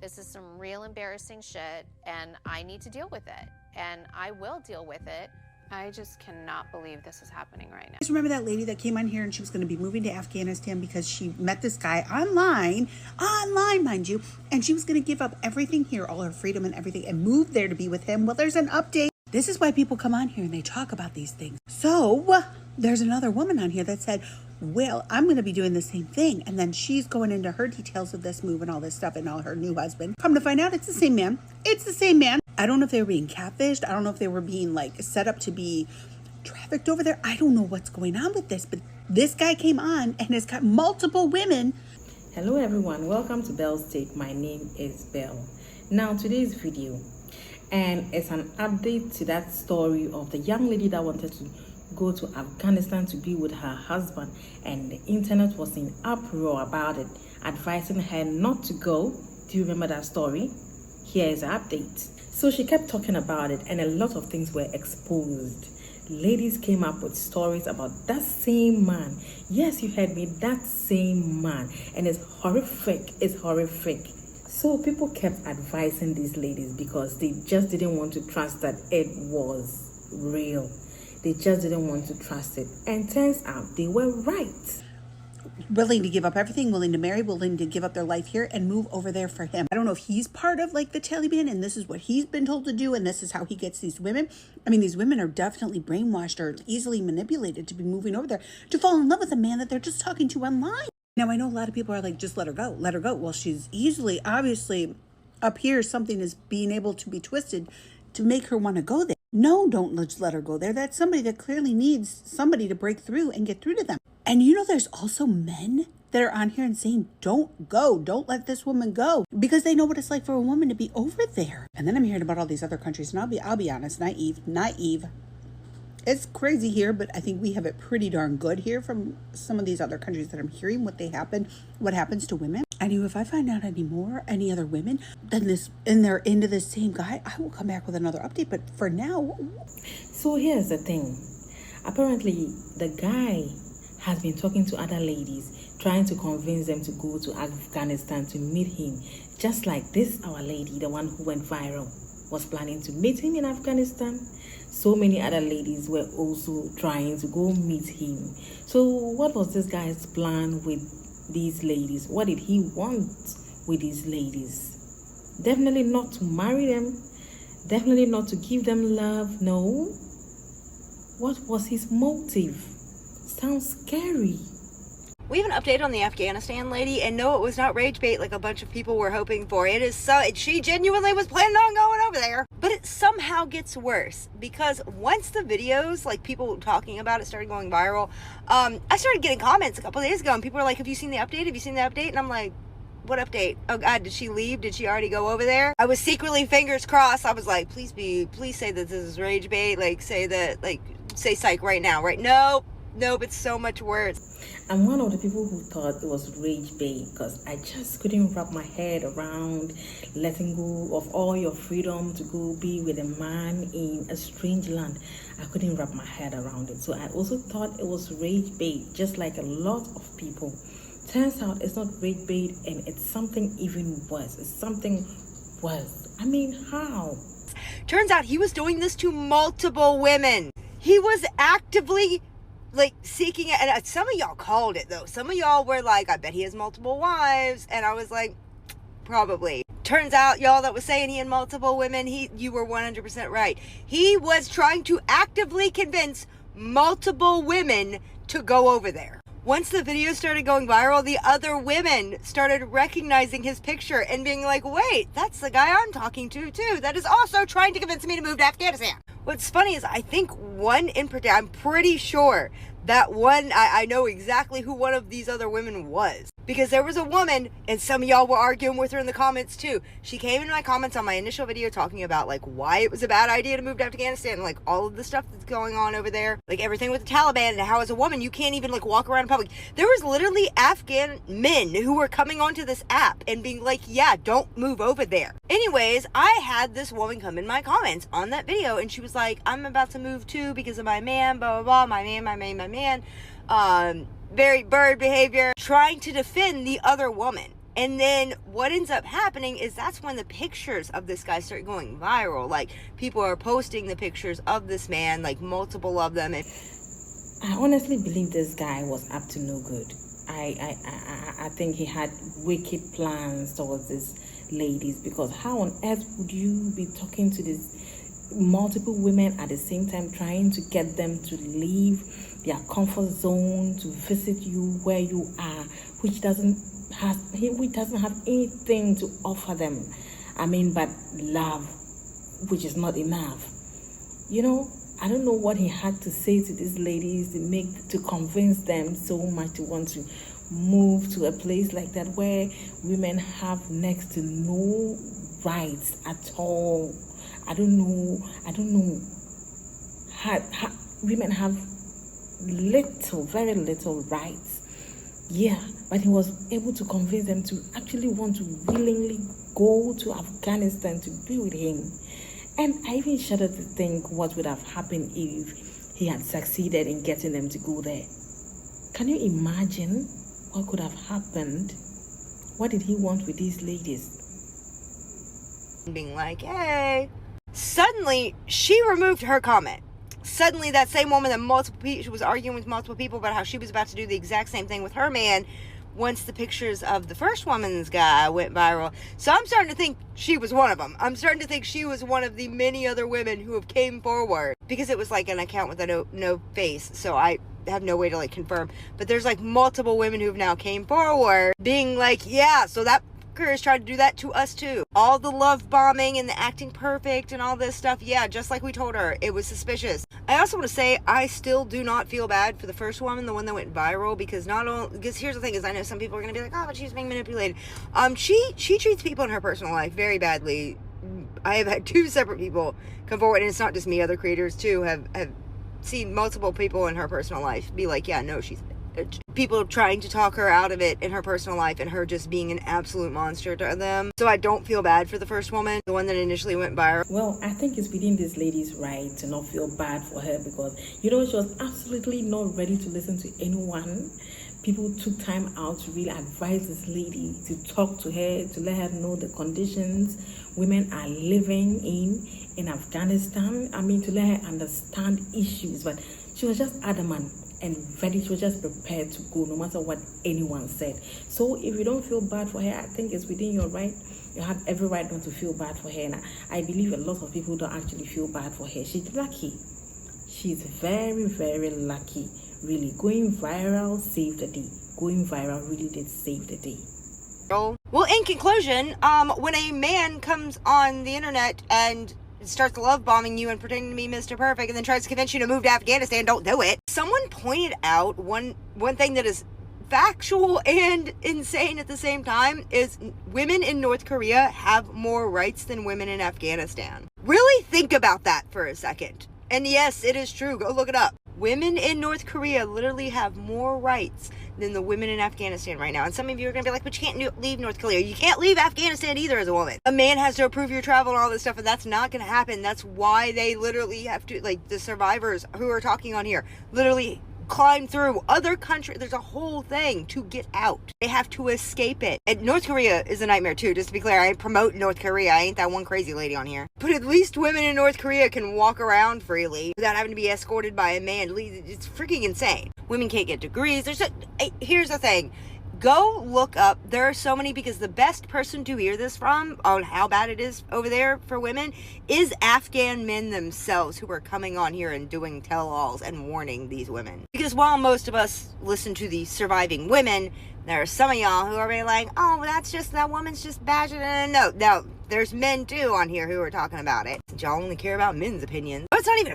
This is some real embarrassing shit, and I need to deal with it, and I will deal with it. I just cannot believe this is happening right now. Just remember that lady that came on here and she was going to be moving to Afghanistan because she met this guy online, mind you, and she was going to give up everything here, all her freedom and everything, and move there to be with him. Well, there's an update. This is why people come on here and they talk about these things. So there's another woman on here that said, well, I'm going to be doing the same thing. And then she's going into her details of this move and all this stuff and all her new husband. Come to find out, it's the same man. It's the same man. I don't know if they were being catfished. I don't know if they were being like set up to be trafficked over there. I don't know what's going on with this, but this guy came on and has got multiple women. Hello everyone, welcome to Belle's Take. My name is Belle. Now today's video, and it's an update to that story of the young lady that wanted to go to Afghanistan to be with her husband, and the internet was in uproar about it, advising her not to go. Do you remember that story? Here is an update. So she kept talking about it and a lot of things were exposed. Ladies came up with stories about that same man. Yes, you heard me, that same man. And it's horrific. It's horrific. So people kept advising these ladies because they just didn't want to trust that it was real. They just didn't want to trust it. And turns out they were right. Willing to give up everything, willing to marry, willing to give up their life here and move over there for him. I don't know if he's part of like the Taliban and this is what he's been told to do and this is how he gets these women. I mean, these women are definitely brainwashed or easily manipulated to be moving over there to fall in love with a man that they're just talking to online. Now, I know a lot of people are like, just let her go, let her go. Well, she's easily, obviously, up here, something is being able to be twisted to make her want to go there. No, don't just let her go there. That's somebody that clearly needs somebody to break through and get through to them. And you know, there's also men that are on here and saying, don't go, don't let this woman go, because they know what it's like for a woman to be over there. And then I'm hearing about all these other countries, and I'll be honest, naive. It's crazy here, but I think we have it pretty darn good here from some of these other countries that I'm hearing what happens to women. I knew if I find out any other women than this, and they're into this same guy, I will come back with another update. But for now. So here's the thing. Apparently, the guy has been talking to other ladies, trying to convince them to go to Afghanistan to meet him. Just like this, our lady, the one who went viral, was planning to meet him in Afghanistan. So many other ladies were also trying to go meet him. So what was this guy's plan with these ladies? What did he want with these ladies? Definitely not to marry them. Definitely not to give them love. No. What was his motive? Sounds scary. We have an update on the Afghanistan lady, and no, it was not rage bait like a bunch of people were hoping for. It is she genuinely was planning on going over there. But it somehow gets worse, because once the videos, like people talking about it, started going viral, I started getting comments a couple of days ago, and people were like, have you seen the update? Have you seen the update? And I'm like, what update? Oh God, did she leave? Did she already go over there? I was secretly fingers crossed. I was like, please say that this is rage bait. Like say psych right now, right? Nope, it's so much worse. I'm one of the people who thought it was rage bait because I just couldn't wrap my head around letting go of all your freedom to go be with a man in a strange land. I couldn't wrap my head around it. So I also thought it was rage bait, just like a lot of people. Turns out it's not rage bait, and it's something even worse. It's something worse. I mean, how? Turns out he was doing this to multiple women. He was actively seeking it, and some of y'all called it though. Some of y'all were like, I bet he has multiple wives, and I was like, probably. Turns out, y'all that was saying he had multiple women, you were 100% right. He was trying to actively convince multiple women to go over there. Once the video started going viral, the other women started recognizing his picture and being like, wait, that's the guy I'm talking to too, that is also trying to convince me to move to Afghanistan. What's funny is I think one in particular, I'm pretty sure that one, I know exactly who one of these other women was. Because there was a woman, and some of y'all were arguing with her in the comments too. She came in my comments on my initial video talking about like why it was a bad idea to move to Afghanistan, and like all of the stuff that's going on over there, like everything with the Taliban, and how as a woman you can't even like walk around in public. There was literally Afghan men who were coming onto this app and being like, yeah, don't move over there. Anyways, I had this woman come in my comments on that video, and she was like, I'm about to move too because of my man, blah blah blah, my man. Very bird behavior, trying to defend the other woman. And then what ends up happening is that's when the pictures of this guy start going viral. Like, people are posting the pictures of this man, like multiple of them. And I honestly believe this guy was up to no good. I think he had wicked plans towards these ladies, because how on earth would you be talking to these multiple women at the same time, trying to get them to leave their comfort zone to visit you where you are, which doesn't have anything to offer them, but love, which is not enough. I don't know what he had to say to these ladies to convince them so much to want to move to a place like that, where women have next to no rights at all. I don't know how women have very little rights. Yeah, but he was able to convince them to actually want to willingly go to Afghanistan to be with him. And I even shudder to think what would have happened if he had succeeded in getting them to go there. Can you imagine what could have happened? What did he want with these ladies? being like, hey. Suddenly, she removed her comment. Suddenly, that same woman that she was arguing with multiple people about how she was about to do the exact same thing with her man, once the pictures of the first woman's guy went viral. So I'm starting to think she was one of them. I'm starting to think she was one of the many other women who have came forward, because it was like an account with a no face. So I have no way to confirm, but there's multiple women who've now came forward being like, yeah, so that has tried to do that to us too. All the love bombing and the acting perfect and all this stuff. Yeah, just like we told her, it was suspicious. I also want to say, I still do not feel bad for the first woman, the one that went viral, because here's the thing is, I know some people are going to be like, oh, but she's being manipulated. She treats people in her personal life very badly. I have had 2 separate people come forward, and it's not just me, other creators too have seen multiple people in her personal life be like, yeah, no, she's people trying to talk her out of it in her personal life, and her just being an absolute monster to them. So I don't feel bad for the first woman, the one that initially went viral. Well, I think it's within this lady's right to not feel bad for her, because she was absolutely not ready to listen to anyone. People took time out to really advise this lady, to talk to her, to let her know the conditions women are living in Afghanistan. To let her understand issues, but she was just adamant and ready. She was just prepared to go no matter what anyone said. So if you don't feel bad for her, I think it's within your right. You have every right not to feel bad for her. And I believe a lot of people don't actually feel bad for her. She's lucky. She's very, very lucky. Really, going viral saved the day. Going viral really did save the day. Well, in conclusion, when a man comes on the internet and starts love bombing you and pretending to be Mr. Perfect and then tries to convince you to move to Afghanistan, don't do it. Someone pointed out one thing that is factual and insane at the same time is women in North Korea have more rights than women in Afghanistan. Really think about that for a second. And yes, it is true. Go look it up. Women in North Korea literally have more rights than the women in Afghanistan right now. And some of you are going to be like, but you can't leave North Korea. You can't leave Afghanistan either as a woman. A man has to approve your travel and all this stuff, and that's not going to happen. That's why they literally have to, the survivors who are talking on here, literally climb through other countries. There's a whole thing to get out. They have to escape it. And North Korea is a nightmare too, just to be clear. I ain't promote North Korea. I ain't that one crazy lady on here. But at least women in North Korea can walk around freely without having to be escorted by a man. It's freaking insane. Women can't get degrees. Here's the thing. Go look up. There are so many, because the best person to hear this from on how bad it is over there for women is Afghan men themselves, who are coming on here and doing tell-alls and warning these women. Because while most of us listen to the surviving women, there are some of y'all who are really like, oh, that woman's just bashing. No, there's men too on here who are talking about it. Since y'all only care about men's opinions. But it's not even.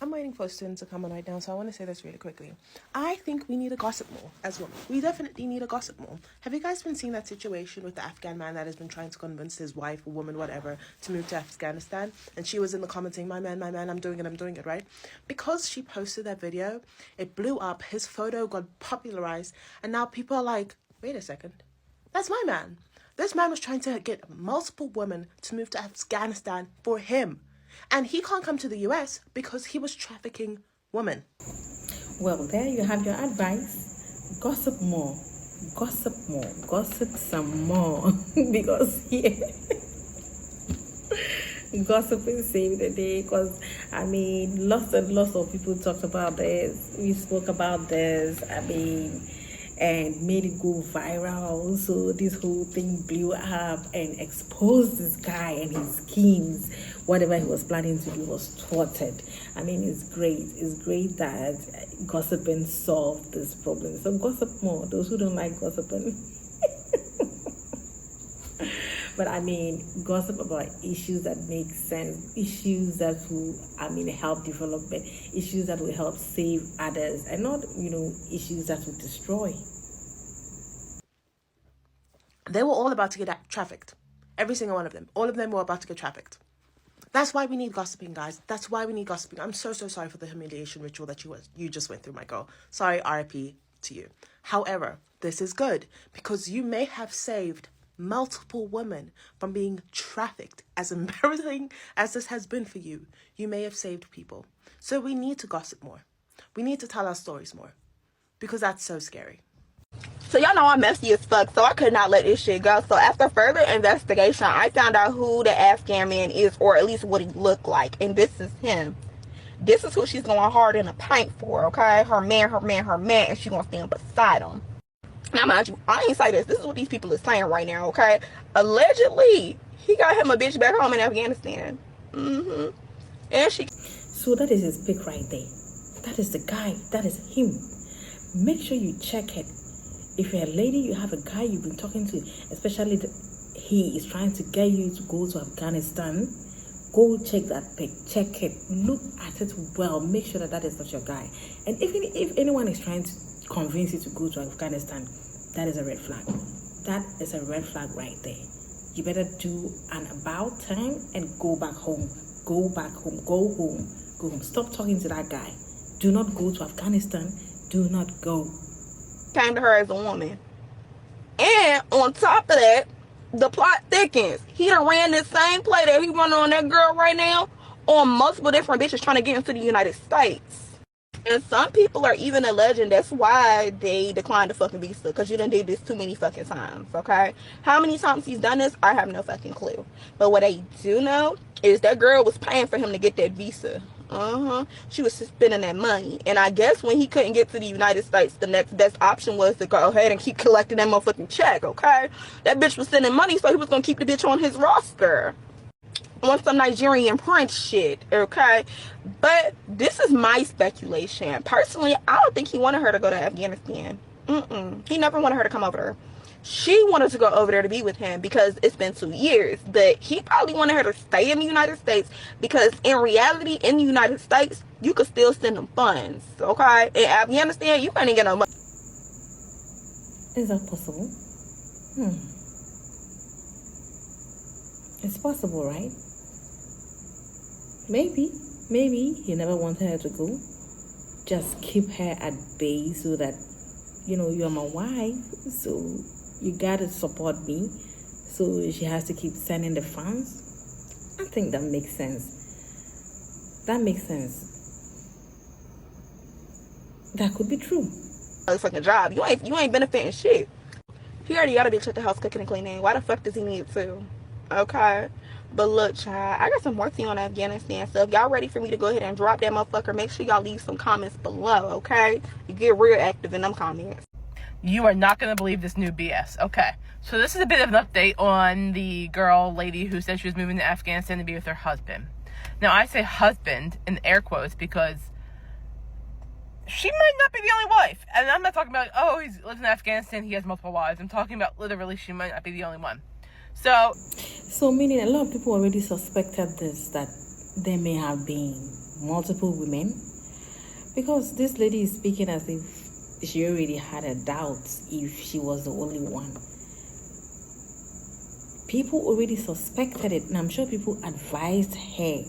I'm waiting for Sin to come on right now, so I want to say this really quickly. I think we need to gossip more as women. We definitely need to gossip more. Have you guys been seeing that situation with the Afghan man that has been trying to convince his wife, or woman, whatever, to move to Afghanistan? And she was in the comments saying, my man, I'm doing it, right? Because she posted that video, it blew up, his photo got popularized, and now people are like, wait a second, that's my man. This man was trying to get multiple women to move to Afghanistan for him. And he can't come to the US because he was trafficking women. Well, there you have your advice. Gossip more. gossip more, gossip some more, because yeah, gossip is saving the day. Because I mean, lots and lots of people talked about this. We spoke about this. I mean, and made it go viral. So this whole thing blew up and exposed this guy and his schemes. Whatever he was planning to do was thwarted. I mean, it's great. It's great that gossiping solved this problem. So gossip more. Those who don't like gossiping. But I mean, gossip about issues that make sense, issues that will, help development, issues that will help save others, and not, issues that will destroy. They were all about to get trafficked. Every single one of them. All of them were about to get trafficked. That's why we need gossiping, guys. That's why we need gossiping. I'm so sorry for the humiliation ritual that you just went through, my girl. Sorry, RIP to you. However, this is good because you may have saved multiple women from being trafficked. As embarrassing as this has been for you, you may have saved people. So we need to gossip more. We need to tell our stories more because that's so scary. So y'all know I'm messy as fuck, so I could not let this shit go. So after further investigation, I found out who the Afghan man is, or at least what he looked like, and this is him. This is who she's going hard in a pint for, okay? Her man, and she's gonna stand beside him. Now, mind you, I ain't say this. This is what these people are saying right now, okay? Allegedly, he got him a bitch back home in Afghanistan. And she... So that is his pick right there. That is the guy. That is him. Make sure you check it. If you're a lady, you have a guy you've been talking to, especially he is trying to get you to go to Afghanistan, go check that pic. Check it. Look at it well. Make sure that is not your guy. And even if anyone is trying to convince you to go to Afghanistan, that is a red flag. That is a red flag right there. You better do an about time and go back home. Go back home. Go home. Go home. Stop talking to that guy. Do not go to Afghanistan. Do not go. Came to her as a woman. And on top of that, the plot thickens. He done ran this same play that he running on that girl right now on multiple different bitches trying to get into the United States. And some people are even alleging that's why they declined the fucking visa, because you done did this too many fucking times, okay? How many times he's done this, I have no fucking clue. But what I do know is that girl was paying for him to get that visa. She was spending that money. And I guess when he couldn't get to the United States, the next best option was to go ahead and keep collecting that motherfucking check, okay? That bitch was sending money, so he was gonna keep the bitch on his roster. On some Nigerian prince shit, okay? But this is my speculation. Personally, I don't think he wanted her to go to Afghanistan. He never wanted her to come over there. She wanted to go over there to be with him because it's been 2 years. But he probably wanted her to stay in the United States because in reality, in the United States, you could still send them funds, okay? In Afghanistan, you can't even get no money. Is that possible? It's possible, right? Maybe he never wanted her to go. Just keep her at bay so that, you're my wife, so you gotta support me. So she has to keep sending the funds. I think that makes sense. That makes sense. That could be true. Fucking job. You ain't benefiting shit. He already got a bitch at the house cooking and cleaning. Why the fuck does he need to? Okay? But look, child, I got some more tea on Afghanistan. So if y'all ready for me to go ahead and drop that motherfucker, make sure y'all leave some comments below, okay? You get real active in them comments. You are not going to believe this new BS. Okay, so this is a bit of an update on the lady who said she was moving to Afghanistan to be with her husband. Now, I say husband in air quotes because she might not be the only wife. And I'm not talking about, he lives in Afghanistan, he has multiple wives. I'm talking about literally she might not be the only one. So meaning a lot of people already suspected this, that there may have been multiple women, because this lady is speaking as if she already had her doubts if she was the only one. People already suspected it, and I'm sure people advised her.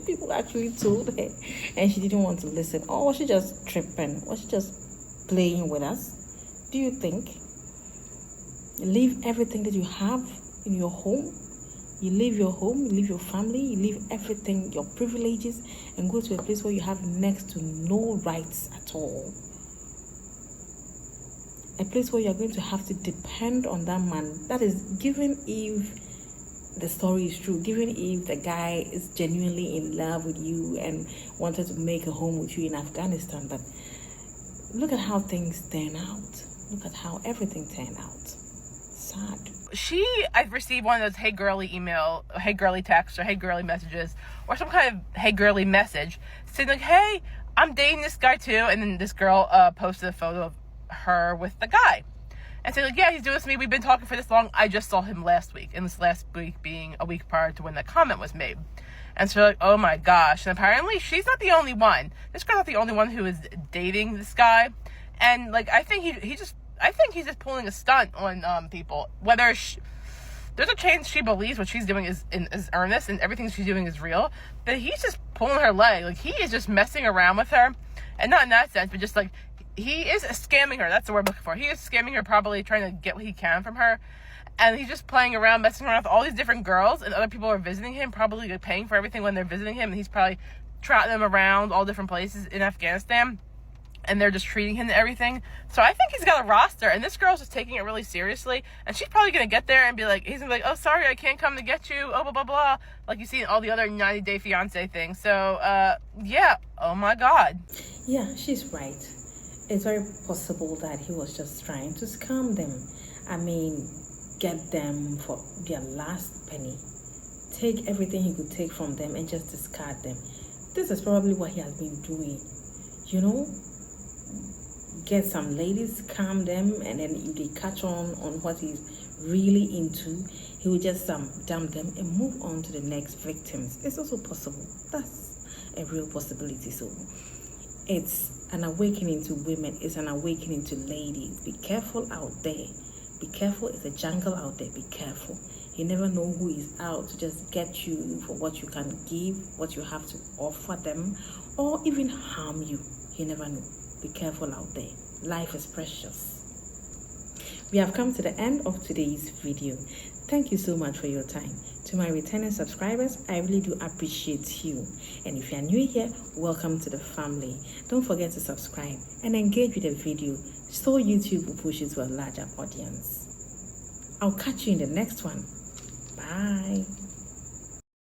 People actually told her, and she didn't want to listen. Or was she just tripping? Was she just playing with us? Do you think? Leave everything that you have in your home. You leave your home, you leave your family, you leave everything, your privileges, and go to a place where you have next to no rights at all. a place where you're going to have to depend on that man. That is, given if the story is true, given if the guy is genuinely in love with you and wanted to make a home with you in Afghanistan. But look at how things turn out. Look at how everything turned out. Sad. I've received one of those hey girly email, hey girly text, or hey girly messages, or some kind of hey girly message saying like, hey, I'm dating this guy too. And then this girl posted a photo of her with the guy and saying like, yeah, he's doing this to me. We've been talking for this long. I just saw him last week. And this last week being a week prior to when that comment was made. And so like, oh my gosh. And apparently she's not the only one. This girl's not the only one who is dating this guy. And like, I think he's just pulling a stunt on people. Whether there's a chance she believes what she's doing is earnest and everything she's doing is real, but he's just pulling her leg. Like, he is just messing around with her, and not in that sense, but just like he is scamming her. That's the word I'm looking for. He is scamming her, probably trying to get what he can from her, and he's just playing around, messing around with all these different girls, and other people are visiting him, probably like, paying for everything when they're visiting him, and he's probably trotting them around all different places in Afghanistan. And they're just treating him to everything. So I think he's got a roster, and this girl's just taking it really seriously. And she's probably gonna get there and be like, he's gonna be like, oh, sorry, I can't come to get you. Oh, blah blah blah. Like you see in all the other 90-day fiance things. So yeah. Oh my God. Yeah, she's right. It's very possible that he was just trying to scam them. I mean, get them for their last penny. Take everything he could take from them and just discard them. This is probably what he has been doing. You know, get some ladies, calm them, and then if they catch on what he's really into, he will just dump them and move on to the next victims. It's also possible. That's a real possibility. So it's an awakening to women. It's an awakening to ladies. Be careful out there. Be careful. It's a jungle out there. Be careful. You never know who is out to just get you for what you can give, what you have to offer them, or even harm you. You never know. Be careful out there. Life is precious. We have come to the end of today's video. Thank you so much for your time. To my returning subscribers, I really do appreciate you. And if you are new here, welcome to the family. Don't forget to subscribe and engage with the video so YouTube will push you to a larger audience. I'll catch you in the next one. Bye.